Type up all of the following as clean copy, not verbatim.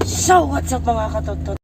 So, what's up mga katotot?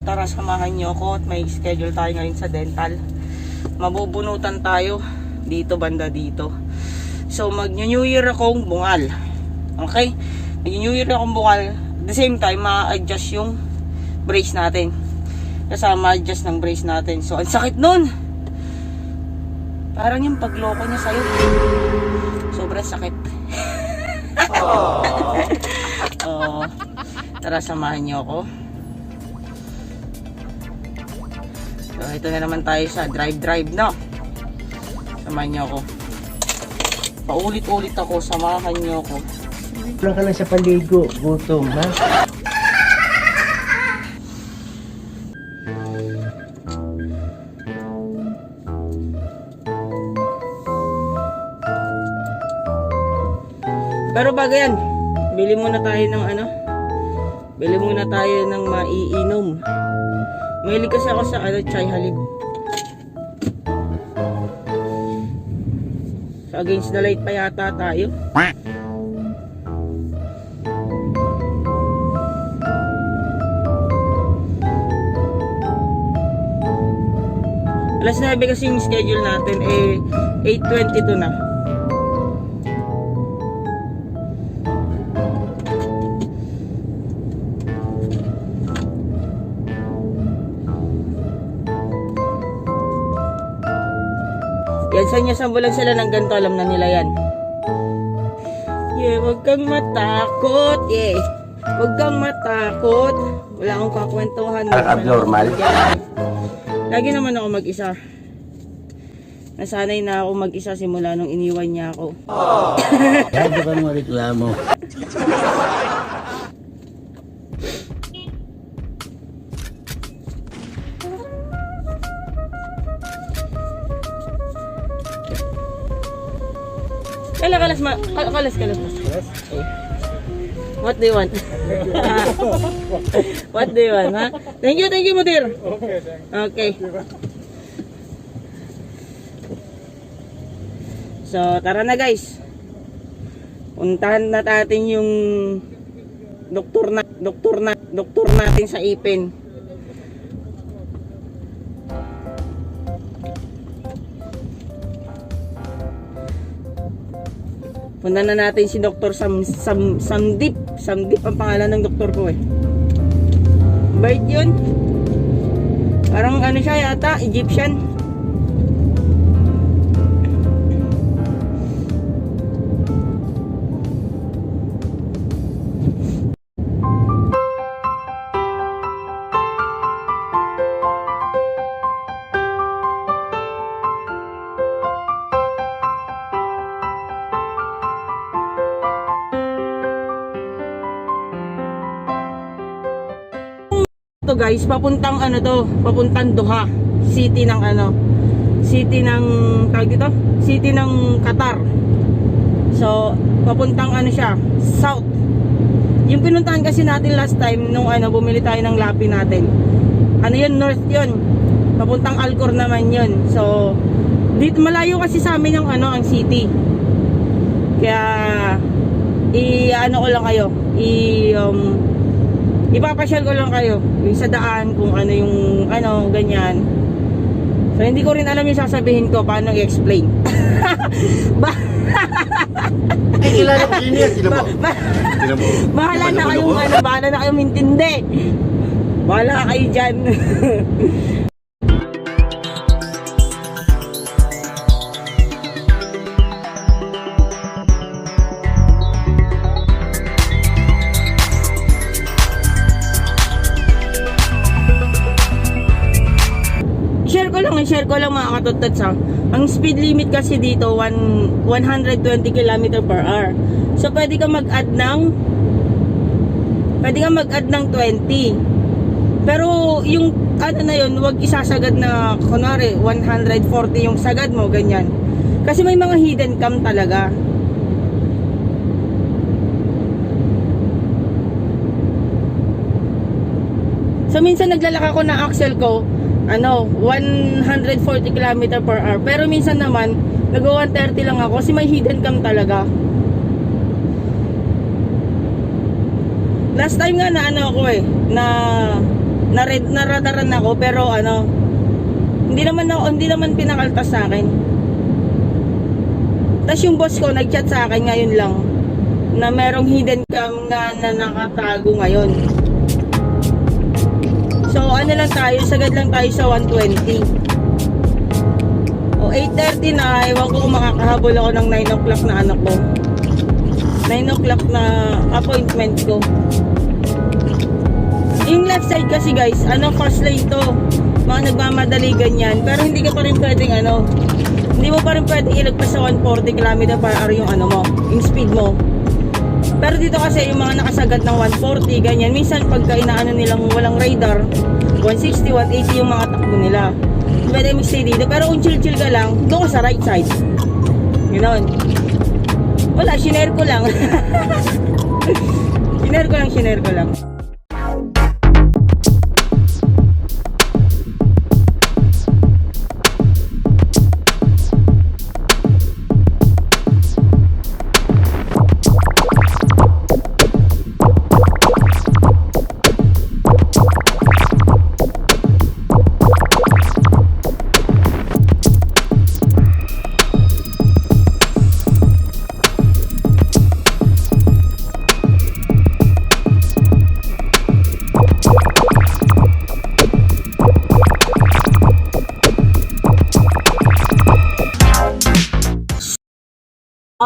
Tara, samahan nyo ako at may schedule tayo ngayon sa dental. Mabubunutan tayo dito, banda dito. So mag-New Year akong bungal. Okay? Mag-New Year akong bungal. At the same time, ma-adjust yung brace natin. Kasama adjust ng brace natin. So ang sakit nun. Parang yung pagloko niya sa'yo. Sobrang sakit. Tara, samahan nyo ako. So, ito na naman tayo sa drive, no? Samahan niyo ako. Paulit-ulit ako, samahan niyo ako. Wala ka lang sa paligo, gutom, ha? Pero bago yan, bili muna tayo ng ano? Bili muna tayo ng maiinom. Mahilig kasi ako sa chai halib. So against the light pa yata tayo. Alas 9 kasi yung schedule natin 8:22 na. Yan, sanya-sambo lang sila ng ganito, alam na nila yan. Yeah, wag kang matakot, yeah. Wag kang matakot. Wala akong kakwentuhan. Abnormal. Lagi naman ako mag-isa. Nasanay na ako mag-isa simula nung iniwan niya ako. Kaya ka mo reklamo. Kalas. Okay. What do you want? What do you want, ha? Thank you, Mudir. Okay. So, tara na guys. Puntahan na natin yung doktor natin sa ipin. Punta na natin si Dr. Samdip. Samdip ang pangalan ng doktor ko eh. Bait yun. Parang ano siya yata, Egyptian. To guys, papuntang ano to, papuntang Doha, city ng ano, city ng tawag dito, city ng Qatar. So, papuntang ano siya, south. Yung pinuntahan kasi natin last time nung ano, bumili tayo ng lapi natin. Ano yun, north yun. Papuntang Alcor naman yun. So, dito malayo kasi sa amin yung ano, ang city. Kaya ano ko lang kayo, ipapasyal ko lang kayo yung sa daan kung ano yung ano ganyan. So hindi ko rin alam yung sasabihin ko paano i-explain. Kilala ko yun, sila mo. Bahala na kayong ano, bahala na kayong intindi. Bahala kayo dyan. share ko lang mga katutots ha. Ang speed limit kasi dito 120 km per hour. So pwede ka mag-add ng 20. Pero yung ano na yun, wag isasagad na kunwari 140 yung sagad mo, ganyan. Kasi may mga hidden cam talaga. So minsan naglalaka ko na axle ko 140 km per hour. Pero minsan naman nag-130 lang ako kasi may hidden cam talaga. Last time nga na radaran ako, pero hindi naman pinakaltas sa akin. Tapos yung boss ko nag-chat sa akin ngayon lang na merong hidden cam na nakatago ngayon. So sagad lang tayo sa 120. O 8:30 na, ewan ko kung makakahabol ako ng 9 o'clock na 9 o'clock na appointment ko. Yung left side kasi guys, fast lane to. Mga nagmamadali ganyan. Pero hindi ka pa rin pwedeng hindi mo pa rin pwedeng ilagpas sa 140 km per hour yung yung speed mo. Pero dito kasi yung mga nakasagad ng 140 ganyan, minsan pagka nilang walang radar, 160, 180 yung mga takbo nila. Pwede mag-stay dito. Pero kung chill ka lang, doon ka sa right side. Ganoon. Wala, shinare ko lang. Shinare ko lang.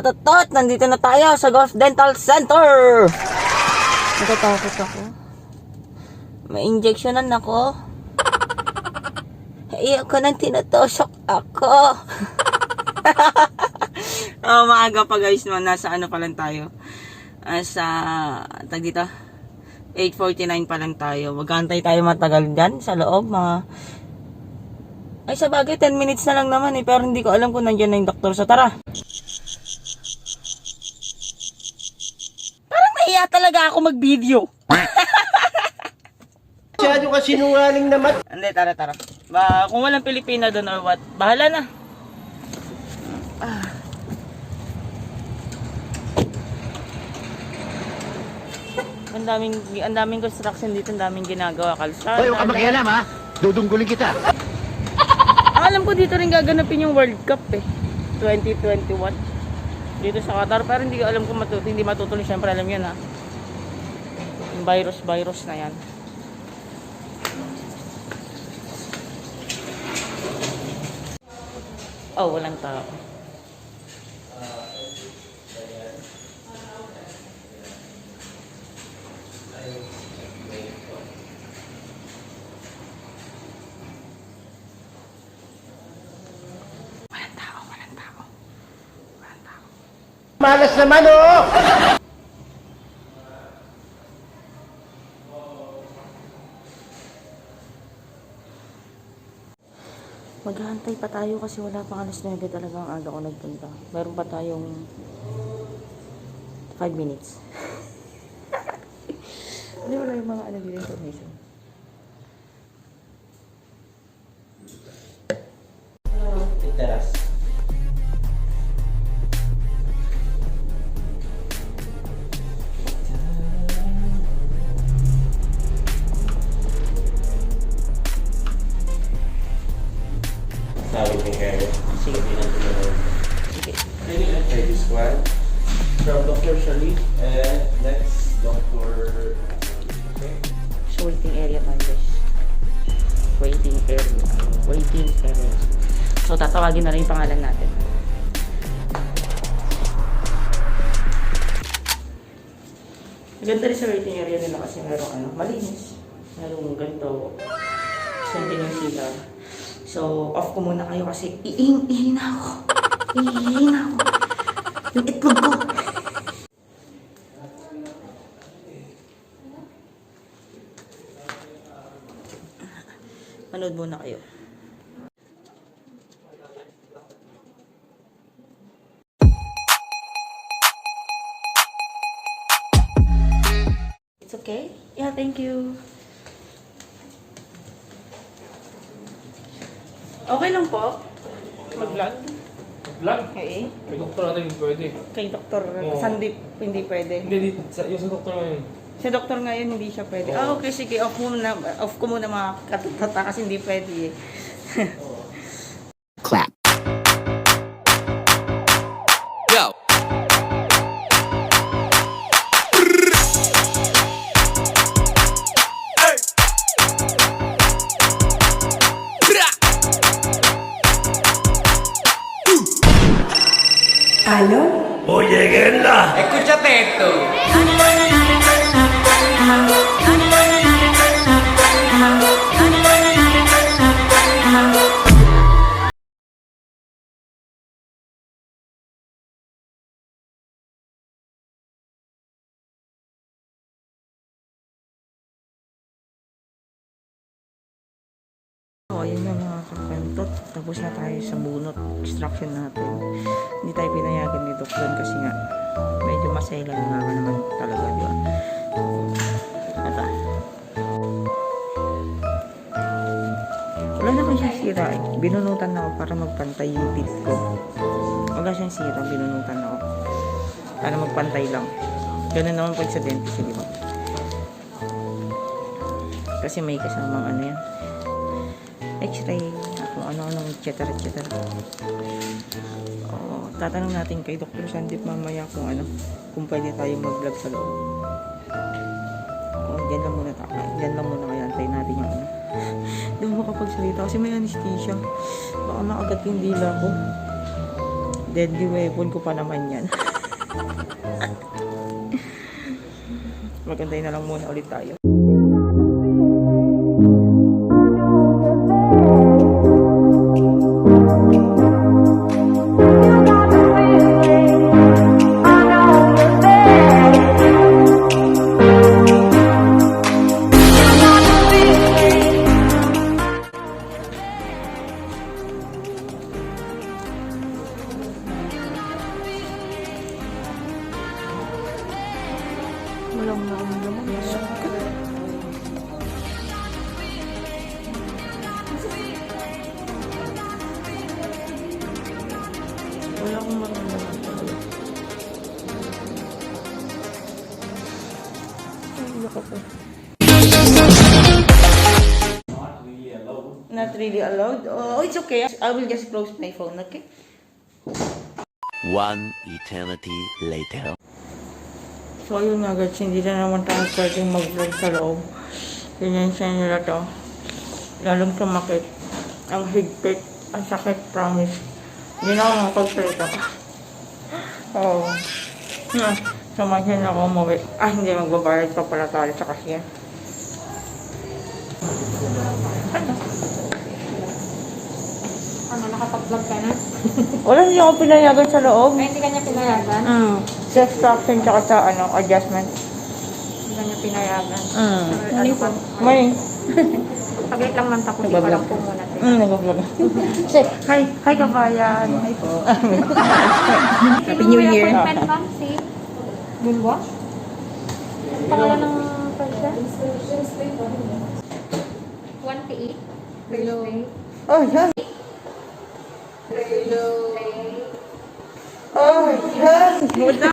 Tatot, nandito na tayo sa Gulf Dental Center. Natatakot ako. May injectionan ako. Ayoko nang tinutosok ako. Maaga pa guys, nasa pa lang tayo. Sa dito 8:49 pa lang tayo. Magantay tayo matagal dyan sa loob. Ay sa bagay 10 minutes na lang naman pero hindi ko alam kung nandiyan na yung doktor. So tara. Nahiya talaga ako mag-video. Masyado ka sinungaling naman. Hindi, tara. Kung walang Pilipina doon or what, bahala na. Ang daming construction dito, ang daming ginagawa. Kalsada. Hoy, huwag ka makialam ha. Dudunggulin kita. Alam ko dito rin gaganapin yung World Cup 2021. Dito sa Qatar, pero hindi ko alam kung hindi matutuloy. Siyempre alam yan yung virus na yan. Walang tao. Malas naman oh! Maghahantay pa tayo kasi wala pang alas 9 talagang aga ko nagpunta. Meron pa tayong 5 minutes. Hindi wala yung mga information. Teras. Sabi ni Karen. Sige. Sige. Okay, this one. From Dr. Sharif and next Dr. Okay. So, waiting area tayo guys. Waiting area. So, tatawagin na rin yung pangalan natin. Ganda rin sa waiting area nila kasi merong malinis. Merong ganito. Sente yung sila. So, off ko muna kayo kasi iihin na ako. Yung itlog ko. Manood muna kayo. It's okay? Yeah, thank you. Okay lang po. Mag-vlog? Vlog? Okay. May doktor natin hindi pwede. Kay Dr. Oo. Sandip, hindi pwede. Hindi, yung sa doktor ngayon. Sa doktor ngayon, hindi siya pwede. Oo. Ah, okay, sige. Off ko muna mga katutata kasi hindi pwede eh. Clap. Go. Escúchate esto. So, ayun na mga kakantot. Tapos na tayo sa bunot extraction natin. Hindi tayo pinayagan ni Doktor kasi nga medyo maselan nga ka naman talaga, di ba? Ata. Wala naman siyang sira eh. Binunutan ako para magpantay yung teeth ko. Wala siyang sira, binunutan ako. Para magpantay lang. Ganun naman pag sa dentist, di ba? Kasi may kasamang ano yan. X-ray, kung ano-anong etc. Tatanong natin kay Dr. Sandip mamaya kung ano, kung pwede tayo mag-vlog sa loob. Diyan lang muna tayo. Diyan lang muna kaya antayin natin yung ano. Hindi mo makapagsalita kasi may anesthesia. Baka makagat yung dila ko. Deadly weapon ko pa naman yan. Magantay na lang muna ulit tayo. Walang naramdaman. Sakit. Wala akong maramdaman talaga. Ay, iyak ako. Not really allowed. Not really allowed? Oh, it's okay. I will just close my phone, okay? One eternity later. So, ayun nga guys, hindi na naman tayo pwedeng mag-vlog sa loob. Pinensya nila to. Lalong sumakit. Ang higpit. Ang sakit, promise. Hindi na ako makapagsalita. Oo. Samahin ako umuwi. Ah, hindi magbabayad pa pala tayo sa cashier. Ano, nakapag-vlog ka na? Wala, hindi ako pinayagan sa loob. Ay, hindi ka niya pinayagan? Sa extraction tsaka sa adjustment. Hindi ka niya pinayagan? Ano po? May. Paglit lang man tapos di pa lang po muna. Nag-vlog. Say, hi. Hi, kabayan. Hi po. Happy New Year. Appointment ma'am, si Bulwa? Pangalan ng person? 28. Thursday. Oh, yan. Oh, yan. Wala.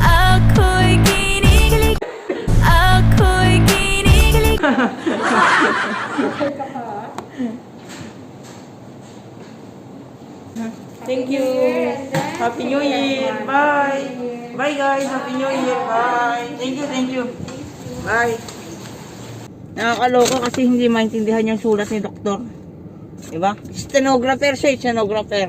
Ako'y kinikilig. Ako'y kinikilig. Thank you. Happy New Year. Bye. Bye, guys. Happy New Year. Bye. Thank you, thank you. Bye. Nakakaloka kasi hindi maintindihan yung sulat ni doktor. Diba? Stenographer siya, stenographer.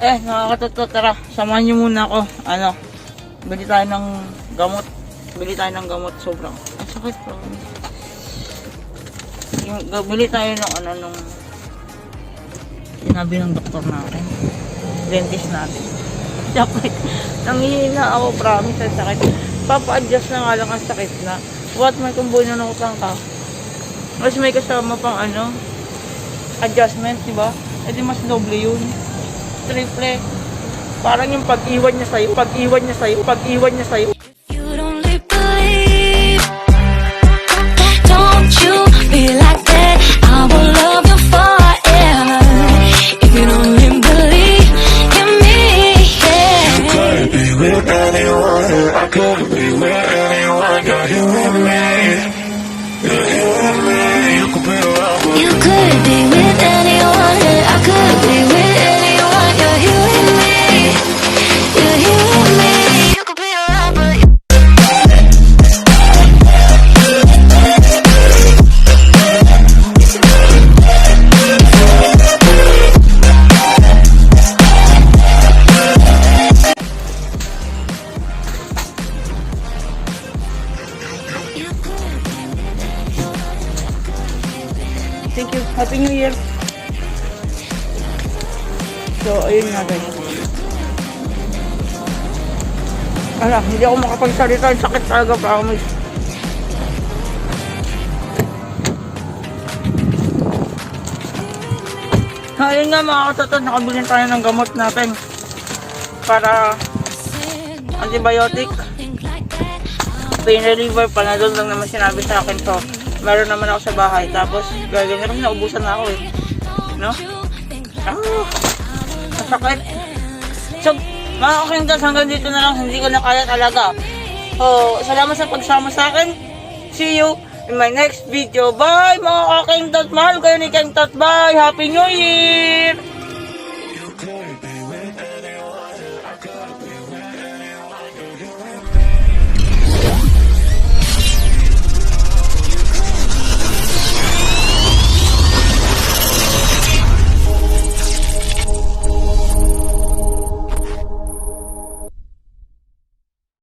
Nakakatuto. Tara, samahan niyo muna ako. Bili tayo ng gamot. Sobrang. Ang sakit, promise. Bili tayo ng nung sinabi ng doktor natin. Dentist natin. Sakit. Nangihina ako, promise. Ang sakit. Papa-adjust na nga lang ang sakit na. What, may kumbuhin na ng utang ka. Mas may kasama pang adjustment, diba? E di mas doble yun. Triple. Parang yung pag-iwan niya sa'yo. You don't really believe. Don't you be like that? I will love you forever. If you don't really believe in me, yeah. You could be with anyone, I could be with anyone. You're here with me, you're here with me. You could be around, You could be with anyone, I could be with anyone. You're here with me, you're here with me. You could be around, but you Thank you. Happy New Year. So, ayun nga guys. Hindi ako makapagsalita. Ang sakit talaga, promise. Ayun nga mga katoton, nakabili tayo ng gamot natin. Para antibiotic, pain reliever, panadol lang naman sinabi sa akin to. Meron naman ako sa bahay. Tapos, gagawin rin, naubusan na ako eh. No? Masakit. So, mga kakinggas, hanggang dito na lang. Hindi ko na kaya talaga. So, salamat sa pagsama sa akin. See you in my next video. Bye, mga kakinggas. Mahal kayo ni Kengtot. Bye. Happy New Year!